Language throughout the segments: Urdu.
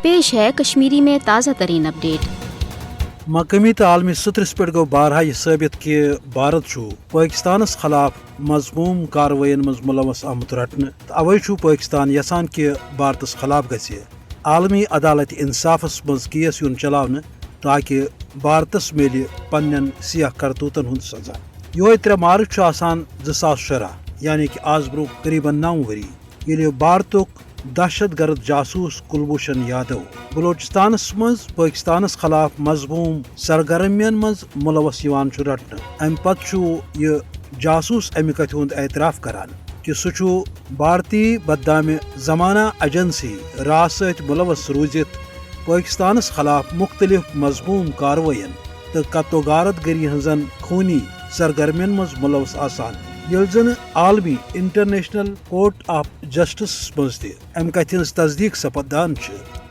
پیش ہے کشمیری میں تازہ ترین اپڈیٹ۔ مقامی تو عالمی سطرس پہ گو بارہا یہ ثابت کہ بھارت پاکستانس خلاف مضموم کاروائین مز ملوث آمت رٹنے تو اوے پاکستان یژھان کہ بھارتس خلاف گژھِ عالمی عدالت انصافس مز کیس یون چلاونے تاکہ بھارتس ملے پنن سیاہ کرتوتن ہند سزا۔ یہ 3 مارچ آسان 2016 یعنی کہ آز برو قریباً 9 وری یل بھارتک دہشت گرد جاسوس کلبھوشن یادو بلوچستانس مز پاکستانس خلاف مضموم سرگرمین مز ملوث رٹنے۔ ام پتہ یہ جاسوس امہ کتھ ہند اعتراف کران کہ سہ بھارتی بدنامہ زمانہ ایجنسی را ست ملوث روزت پاکستانس خلاف مختلف مضموم کاروائین تو قتل و غارت گری ہنزن خونی سرگرمین مز ملوث آسان یل زن عالمی انٹرنیشنل کورٹ آف جسٹس مز تہ ام کتھ ہز تصدیق سپدان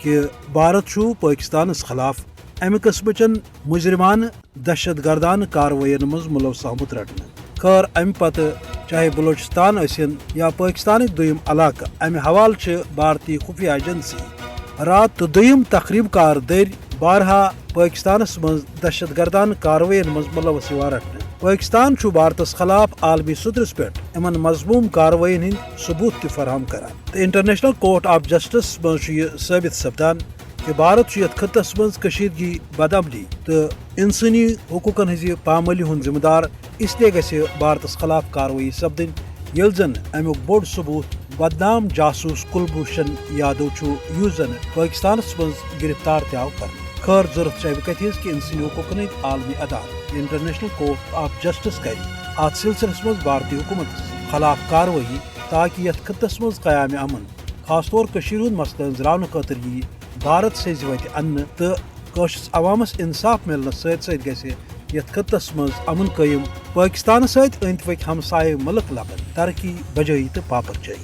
کہ بھارت پاکستانس خلاف امہ قسمچن مجرمانہ دہشت گردانہ کاروائین مز ملوث آمت رٹنے۔ خیر ام پتہ چاہے بلوچستان ٲسِن یا پاکستانک دویم علاقہ امہ حوالہ بھارتی خفیہ ایجنسی رات تو دویم تقریب کار در بارہا پاکستانس مز دہشت گردانہ کاروائین مز ملوث رٹنے۔ پاکستان بھارتس خلاف عالمی سطرس پہ ان مضموم کاروائین ہند ثبوت تہ فراہم کران تو انٹرنیشنل کورٹ آف جسٹس مز یہ ثابت سپدان کہ بھارت یت خطس مز کشیدگی بدعملی تو انسانی حقوقن ہز پامالی ہند ذمہ دار، اس لیے گژھِ بھارتس خلاف کاروٲیی سپدن یل زن امیک بوڑ ثبوت بدنام جاسوس کلبھوشن یادو یس زن پاکستانس مز گرفتار تہ آو کرنے۔ خیر ضرورت امہ کتھ کہ انسانی حقوقن ہند عالمی عدالت انٹرنیشنل کورٹ آف جسٹس کر ات سلسلس مز بھارتی حکومت خلاف کاروٲیی تاکہ یتھ خطس مز قیام امن خاص طور ہند مسئلہ انزراونہ خاطر یہ بھارت سز وتہ ان تو قشرس عوامس انصاف ملنس ست گژھِ یتھ خطس مز امن قائم، پاکستان ست أنٛدۍ پٔکۍ ہمسایہ ملک لبن ترقی بجائی تو پاپر جائی۔